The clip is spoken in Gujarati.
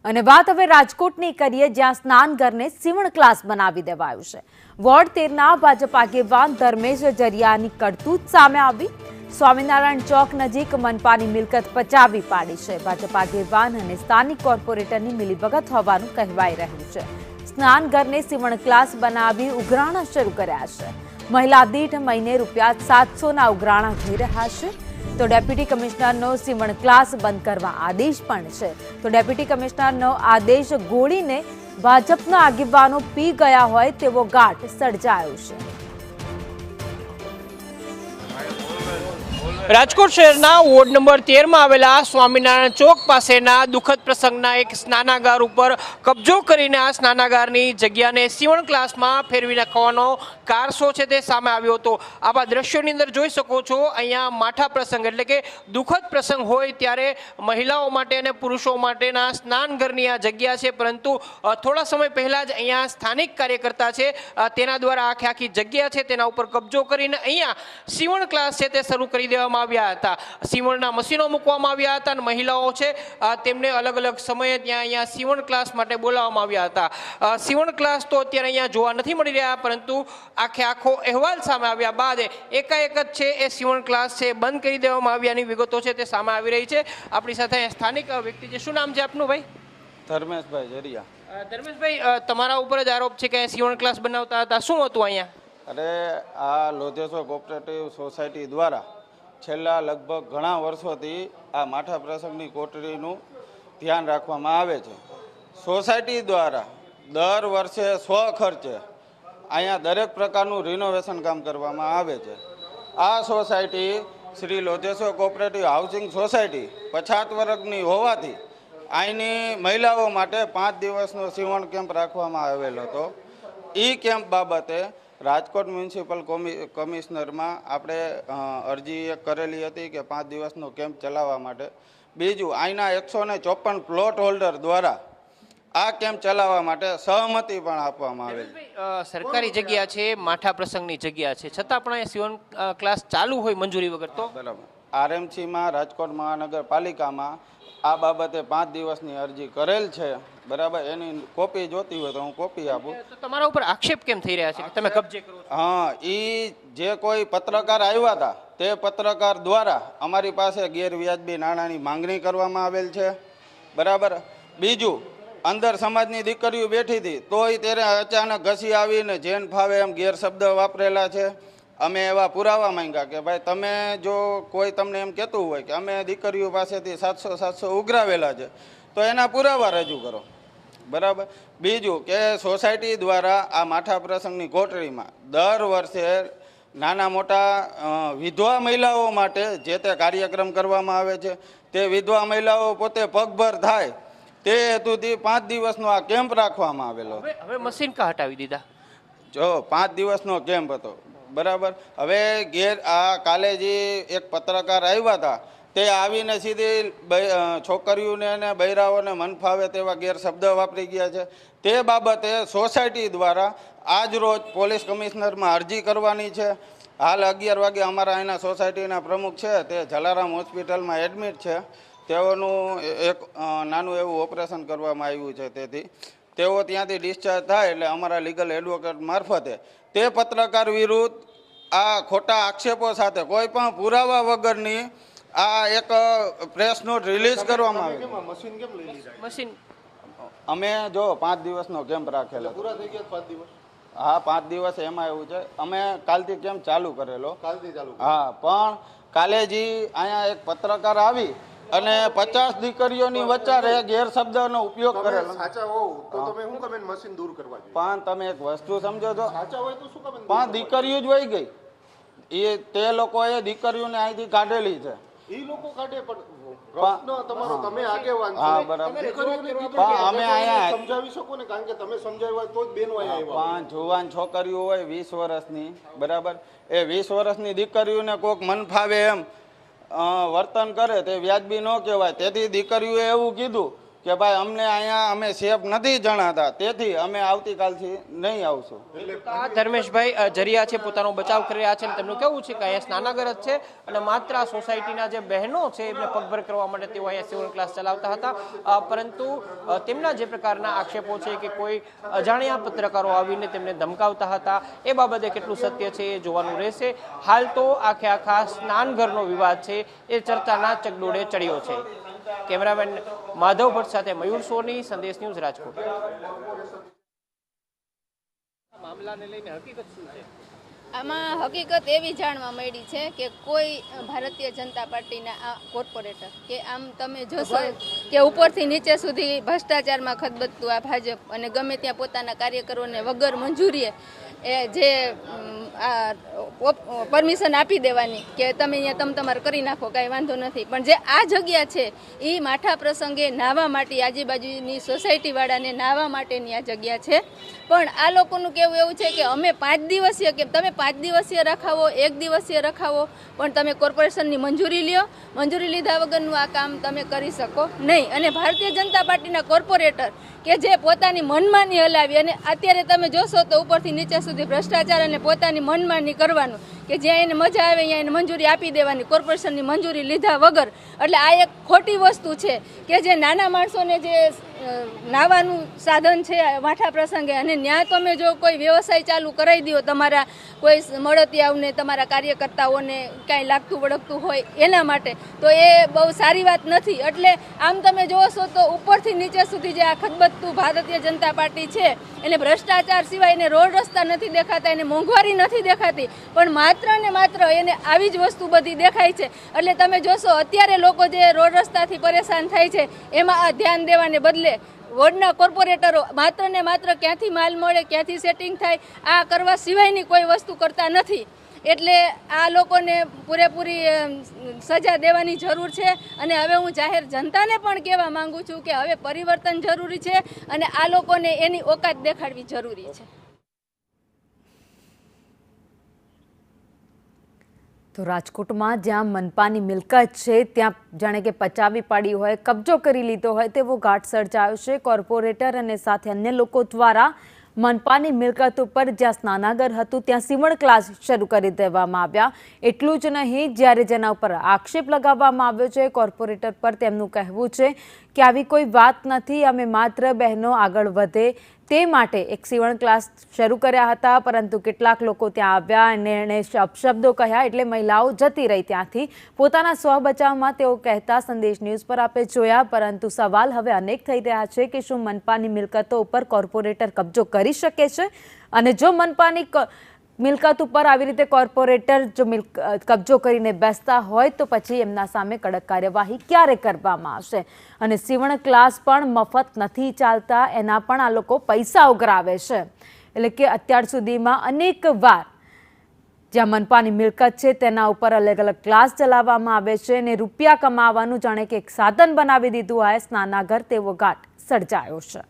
અને વાત હવે રાજકોટની કરીએ, જ્યાં સ્નાનઘરને સીવણ ક્લાસ બનાવી દેવાયું છે. વોર્ડ 13ના ભાજપ આગેવાન ધર્મેશ જરિયાની કરતૂત સામે આવી. સ્વામિનારાયણ ચોક નજીક મનપાની મિલકત પચાવી પાડી છે. ભાજપ આગેવાન અને સ્થાનિક કોર્પોરેટરની મિલીભગત હોવાનું કહેવાઈ રહ્યું છે. સ્નાનઘરને સીવણ ક્લાસ બનાવી ઉઘરાણા શરૂ કર્યા છે. મહિલા દીઠ મહિને ₹700ના ઉઘરાણા થઈ રહ્યા છે. તો ડેપ્યુટી કમિશનરનો સીવણ ક્લાસ બંધ કરવા આદેશ પણ છે. તો ડેપ્યુટી કમિશનરનો આદેશ ગોળીને ભાજપના આગેવાનો પી ગયા હોય તેવો ઘાટ સર્જાયો છે. રાજકોટ શહેરના વોર્ડ નંબર 13માં આવેલા સ્વામિનારાયણ ચોક પાસેના દુઃખદ પ્રસંગના એક સ્નાનાગાર ઉપર કબજો કરીને આ સ્નાનાગારની જગ્યાને સીવણ ક્લાસમાં ફેરવી નાખવાનો કારસો છે તે સામે આવ્યો હતો. આવા દ્રશ્યોની અંદર જોઈ શકો છો, અહીંયા માઠા પ્રસંગ એટલે કે દુઃખદ પ્રસંગ હોય ત્યારે મહિલાઓ માટે અને પુરુષો માટેના સ્નાનઘરની આ જગ્યા છે. પરંતુ થોડા સમય પહેલાં જ અહીંયા સ્થાનિક કાર્યકર્તા છે તેના દ્વારા આખી જગ્યા છે તેના ઉપર કબજો કરીને અહીંયા સીવણ ક્લાસ છે તે શરૂ કરી દેવામાં આવ્યા હતા. સીવણના મશીનો મૂકવામાં આવ્યા હતા અને મહિલાઓ છે તેમને અલગ અલગ સમયે ત્યાં અહીંયા સીવણ ક્લાસ માટે બોલાવવામાં આવ્યા હતા. સીવણ ક્લાસ તો અત્યારે અહીંયા જોવા નથી મળી રહ્યા, પરંતુ આખો અહેવાલ સામે આવ્યા બાદ એકાએક જ છે એ સીવણ ક્લાસ છે બંધ કરી દેવામાં આવ્યાની વિગતો છે તે સામે આવી રહી છે. આપણી સાથે સ્થાનિક વ્યક્તિ છે. શું નામ છે આપનું ભાઈ? ધર્મેશભાઈ જરિયા. ધર્મેશભાઈ, તમારા ઉપર જ આરોપ છે કે સીવણ ક્લાસ બનાવતા હતા, શું હતું અહીંયા? અરે આ લોધેશ્વર કોઓપરેટિવ સોસાયટી દ્વારા છેલ્લા લગભગ ઘણા વર્ષોથી આ માઠા પ્રસંગની કોટરીનું ધ્યાન રાખવામાં આવે છે. સોસાયટી દ્વારા દર વર્ષે સ્વખર્ચે અહીંયા દરેક પ્રકારનું રિનોવેશન કામ કરવામાં આવે છે. આ society Shri Lodheshwar cooperative housing society પછાત વર્ગની હોવાથી અહીંની મહિલાઓ માટે 5 દિવસનો સીવણ કેમ્પ રાખવામાં આવેલો હતો. એ કેમ્પ બાબતે રાજકોટ મ્યુનિસિપલ કમિશનરમાં આપણે અરજી કરેલી હતી કે 5 દિવસનો કેમ્પ ચલાવવા માટે. બીજું, અહીંના 154 પ્લોટ હોલ્ડર દ્વારા આ કેમ્પ ચલાવવા માટે સહમતિ પણ આપવામાં આવેલી. સરકારી જગ્યા છે, માઠા પ્રસંગની જગ્યા છે, છતાં પણ અહીંયા સીવણ ક્લાસ ચાલુ હોય મંજૂરી વગર તો બરાબર. આરએમસીમાં રાજકોટ મહાનગરપાલિકામાં આ બાબતે 5 દિવસની અરજી કરેલ છે. બરાબર, એની કોપી જોતી હોય તો હું કોપી આપું. તો તમારા ઉપર આક્ષેપ કેમ થઈ રહ્યા છે કે તમે કબજે કરો છો? હા, એ જે કોઈ પત્રકાર આવ્યા હતા તે પત્રકાર દ્વારા અમારી પાસે ગેરવ્યાજબી નાણાંની માંગણી કરવામાં આવેલ છે. બરાબર. બીજું, અંદર સમાજની દીકરીઓ બેઠી હતી તોય ત્યારે અચાનક ઘસી આવીને જેન ફાવે એમ ગેરશબ્દ વાપરેલા છે. અમે એવા પુરાવા માંગ્યા કે ભાઈ તમે જો કોઈ તમને એમ કહેતું હોય કે અમે દીકરીઓ પાસેથી 700 ઉઘરાવેલા છે તો એના પુરાવા રજૂ કરો. બરાબર. બીજું કે સોસાયટી દ્વારા આ માઠા પ્રસંગની કોટરીમાં દર વર્ષે નાના મોટા વિધવા મહિલાઓ માટે જે તે કાર્યક્રમ કરવામાં આવે છે. તે વિધવા મહિલાઓ પોતે પગભર થાય તે હેતુથી 5 દિવસનો આ કેમ્પ રાખવામાં આવેલો. હવે મશીન કા હટાવી દીધા? જો 5 દિવસનો કેમ્પ હતો. બરાબર. હવે કાલે જે એક પત્રકાર આવ્યા હતા તે આવીને સીધી છોકરીઓને અને બૈરાઓને મન ફાવે તેવા ગેરશબ્દ વાપરી ગયા છે. તે બાબતે સોસાયટી દ્વારા આજ રોજ પોલીસ કમિશનરમાં અરજી કરવાની છે. હાલ 11 વાગે અમારા અહીંના સોસાયટીના પ્રમુખ છે તે જલારામ હોસ્પિટલમાં એડમિટ છે. તેઓનું એક નાનું એવું ઓપરેશન કરવામાં આવ્યું છે. તેથી તેઓ ત્યાંથી ડિસ્ચાર્જ થાય એટલે અમારા લીગલ એડવોકેટ મારફતે તે પત્રકાર વિરુદ્ધ આ ખોટા આક્ષેપો સાથે કોઈ પણ પુરાવા વગરની આ એક પ્રેસ નોટ રિલીઝ કરવામાં આવી. મશીન અમે જો 5 દિવસનો કેમ્પ રાખેલો. પૂરા થઈ ગયા 5 દિવસ? હા, 5 દિવસ. એમાં એવું છે અમે કાલથી કેમ્પ ચાલુ કરેલો. હા, પણ કાલે જે અહીંયા એક પત્રકાર આવી અને 50 દીકરીઓની વચ્ચે ગેરશબ્દનો ઉપયોગ કરેલો. સાચા હોવ તો તમે શું કમેન્ટ મશીન દૂર કરવા જોઈએ? પણ તમે એક વસ્તુ સમજો છો, સાચા હોય તો શું કમેન્ટ? પણ દીકરીઓ જ વહી ગઈ. તે લોકોએ દીકરીઓને અહીંથી કાઢેલી છે. એ લોકો કાઢે પણ પ્રશ્ન તમારો, તમે આગેવાન છો. હા, બરાબર. અમે અહીંયા સમજાવી શકો ને, કારણ કે તમે સમજાવ્યા તો જ બેનો અહીંયા આવ્યા. 5 જુવાન છોકરીઓ હોય 20 વર્ષની. બરાબર. એ 20 વર્ષની દીકરીઓને કોઈક મન ફાવે એમ વર્તન કરે તે વ્યાજબી ન કહેવાય. તેથી દીકરીઓએ એવું કીધું કે ભાઈ અમને અહીંયા અમે સેફ નથી જણાતા, તેથી અમે આવતીકાલથી નહીં આવશું. આ ધર્મેશભાઈ જરિયા છે પોતાનો બચાવ કરી રહ્યા છે અને તેમનું કેવું છે કે અહીંયા સ્નાનાગર જ છે અને માત્ર આ સોસાયટીના જે બહેનો છે એમને પગભર કરવા માટે તેઓ અહીંયા સિવણ ક્લાસ ચલાવતા હતા, પરંતુ તેમના જે પ્રકારના આક્ષેપો છે કે કોઈ અજાણ્યા પત્રકારો આવીને તેમને ધમકાવતા હતા, એ બાબતે કેટલું સત્ય છે એ જોવાનું રહેશે. હાલ તો આખા સ્નાનઘરનો વિવાદ છે એ ચર્ચાના ચકડોળે ચડ્યો છે. કેમેરામેન માધવ ભટ્ટ સાથે મયુર સોની, સંદેશ ન્યૂઝ, રાજકોટ. મામલાને લઈને હકીકત શું છે? આમાં હકીકત એવી જાણવા મળી છે કે કોઈ ભારતીય જનતા પાર્ટીના આ કોર્પોરેટર કે આમ તમે જોશો કે ઉપરથી નીચે સુધી ભ્રષ્ટાચારમાં ખદબદતું આ ભાજપ અને ગમે ત્યાં પોતાના કાર્યકરોને વગર મંજૂરીએ એ જે પરમિશન આપી દેવાની કે તમે અહીંયા તમારે કરી નાખો, કાંઈ વાંધો નથી, પણ જે આ જગ્યા છે એ માઠા પ્રસંગે નાહવા માટે આજુબાજુની સોસાયટીવાળાને નાહવા માટેની આ જગ્યા છે. પણ આ લોકોનું કહેવું એવું છે કે અમે 5 દિવસીય કે તમે 5 દિવસીય રખાવો, 1 દિવસીય રખાવો, પણ તમે કોર્પોરેશનની મંજૂરી લ્યો, મંજૂરી લીધા વગરનું આ કામ તમે કરી શકો નહીં. અને ભારતીય જનતા પાર્ટીના કોર્પોરેટર કે જે પોતાની મનમાની હલાવી અને અત્યારે તમે જોશો તો ઉપરથી નીચે સુધી ભ્રષ્ટાચાર અને પોતાની મનમાની કરવાનું કે જ્યાં એને મજા આવે ત્યાં એને મંજૂરી આપી દેવાની કોર્પોરેશનની મંજૂરી લીધા વગર. એટલે આ એક ખોટી વસ્તુ છે કે જે નાના માણસોને જે નાવાનું સાધન છે માઠા પ્રસંગે, અને ત્યાં તમે જો કોઈ વ્યવસાય ચાલુ કરાવી દો તમારા કોઈ મળતિયાઓને, તમારા કાર્યકર્તાઓને કાંઈ લાગતું વળગતું હોય એના માટે, તો એ બહુ સારી વાત નથી. એટલે આમ તમે જોશો તો ઉપરથી નીચે સુધી જે આ ખદબદતું ભારતીય જનતા પાર્ટી છે એને ભ્રષ્ટાચાર સિવાય એને રોડ રસ્તા નથી દેખાતા, એને મોંઘવારી નથી દેખાતી, પણ માત્ર ને માત્ર એને આવી જ વસ્તુ બધી દેખાય છે. એટલે તમે જોશો અત્યારે લોકો જે રોડ રસ્તાથી પરેશાન થાય છે એમાં આ ધ્યાન દેવાને બદલે વોર્ડના કોર્પોરેટરો માત્ર ને માત્ર ક્યાંથી માલ મળે, ક્યાંથી સેટિંગ થાય આ કરવા સિવાયની કોઈ વસ્તુ કરતા નથી. એટલે આ લોકોને પૂરેપૂરી સજા દેવાની જરૂર છે. અને હવે હું જાહેર જનતાને પણ કહેવા માંગુ છું કે હવે પરિવર્તન જરૂરી છે અને આ લોકોને એની ઓકાત દેખાડવી જરૂરી છે. તો રાજકોટમાં જ્યાં મનપાની મિલકત છે ત્યાં જાણે કે પચાવી પાડી હોય, કબજો કરી લીધો હોય તેવો ઘાટ સર્જાયો છે. કોર્પોરેટર અને સાથે અન્ય લોકો દ્વારા મનપાની મિલકત ઉપર જ્યાં સ્નાનાગર હતું ત્યાં સીવણ ક્લાસ શરૂ કરી દેવામાં આવ્યા. એટલું જ નહીં, જ્યારે જેના ઉપર આક્ષેપ લગાવવામાં આવ્યો છે કોર્પોરેટર પર, તેમનું કહેવું છે કે આવી કોઈ વાત નથી, અમે માત્ર બહેનો આગળ વધે તે માટે એક સીવણ ક્લાસ શરૂ કર્યા હતા, પરંતુ કેટલાક લોકો ત્યાં આવ્યા અને એણે અપશબ્દો કહ્યા એટલે મહિલાઓ જતી રહી ત્યાંથી. પોતાના સ્વ બચાવમાં તેઓ કહેતા સંદેશ ન્યૂઝ પર આપે જોયા, પરંતુ સવાલ હવે અનેક થઈ રહ્યા છે કે શું મનપાની મિલકતો ઉપર કોર્પોરેટર કબજો કરી શકે છે? અને જો મનપાની મિલકત ઉપર આવી રીતે કોર્પોરેટર જો કબજો કરીને બેસતા હોય તો પછી એમના સામે કડક કાર્યવાહી ક્યારે કરવામાં આવશે? અને સીવણ ક્લાસ પણ મફત નથી ચાલતા, એના પણ આ લોકો પૈસા ઉઘરાવે છે. એટલે કે અત્યાર સુધીમાં અનેક વાર જ્યાં મનપાની મિલકત છે તેના ઉપર અલગ અલગ ક્લાસ ચલાવવામાં આવે છે અને રૂપિયા કમાવાનું જાણે કે એક સાધન બનાવી દીધું હોય સ્નાનાગર તેવો ઘાટ સર્જાયો છે.